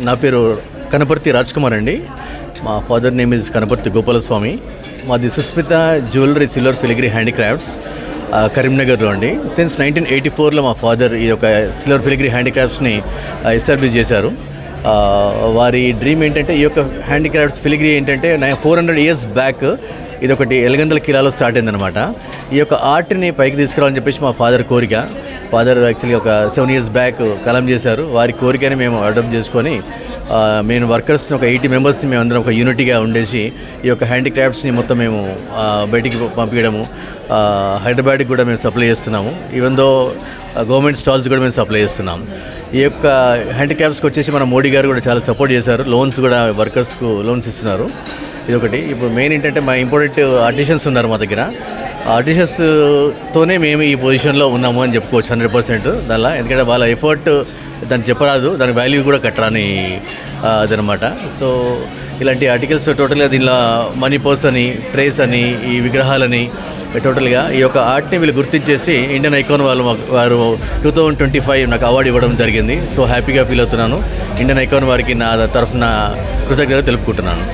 నా పేరు కనపర్తి రాజ్ కుమార్ అండి. మా father name is Kanaparthi Gopalaswamy. మాది Susmitha jewellery silver filigree handicrafts కరీంనగర్లో అండి. సిన్స్ 1984లో మా ఫాదర్ ఈ యొక్క సిల్వర్ ఫిలిగ్రీ హ్యాండీక్రాఫ్ట్స్ని ఎస్టాబ్లిష్ చేశారు. వారి డ్రీమ్ ఏంటంటే ఈ యొక్క హ్యాండీక్రాఫ్ట్స్ ఫిలిగ్రీ ఏంటంటే 400 years బ్యాక్ ఇది ఒకటి ఎలగందల కిలాలో స్టార్ట్ అయిందనమాట. ఈ యొక్క ఆర్ట్ని పైకి తీసుకురావాలని చెప్పేసి మా ఫాదర్ కోరిక. ఫాదర్ యాక్చువల్లీ ఒక 7 years బ్యాక్ కలం చేశారు. వారి కోరికని మేము అడాప్ట్ చేసుకొని మేము వర్కర్స్ని ఒక 80 మెంబర్స్ని మేము అందరం ఒక యూనిటీగా ఉండేసి ఈ యొక్క హ్యాండీక్రాఫ్ట్స్ని మొత్తం మేము బయటికి పంపించడము. హైదరాబాద్కి కూడా మేము సప్లై చేస్తున్నాము. ఈవెన్ దో గవర్నమెంట్ స్టాల్స్ కూడా మేము సప్లై చేస్తున్నాం. ఈ యొక్క హ్యాండీక్రాఫ్ట్స్కి వచ్చేసి మన మోడీ గారు కూడా చాలా సపోర్ట్ చేశారు. లోన్స్ కూడా వర్కర్స్కు లోన్స్ ఇస్తున్నారు. ఇదొకటి. ఇప్పుడు మెయిన్ ఏంటంటే మా ఇంపార్టెంట్ ఆర్టిషన్స్ ఉన్నారు మా దగ్గర. ఆర్టిషన్స్తోనే మేము ఈ పొజిషన్లో ఉన్నాము అని చెప్పుకోవచ్చు 100% దానిలో. ఎందుకంటే వాళ్ళ ఎఫర్ట్ దాన్ని చెప్పరాదు, దాని వాల్యూ కూడా కట్టరాని అదనమాట. సో ఇలాంటి ఆర్టికల్స్ టోటల్గా దీనిలో మనీ పర్స్ అని, ట్రేస్ అని, ఈ విగ్రహాలని టోటల్గా ఈ యొక్క ఆర్ట్ని వీళ్ళు గుర్తించేసి ఇండియన్ ఐకాన్ వారు 2025 నాకు అవార్డు ఇవ్వడం జరిగింది. సో హ్యాపీగా ఫీల్ అవుతున్నాను. ఇండియన్ ఐకాన్ వారికి నా తరఫున కృతజ్ఞత తెలుపుకుంటున్నాను.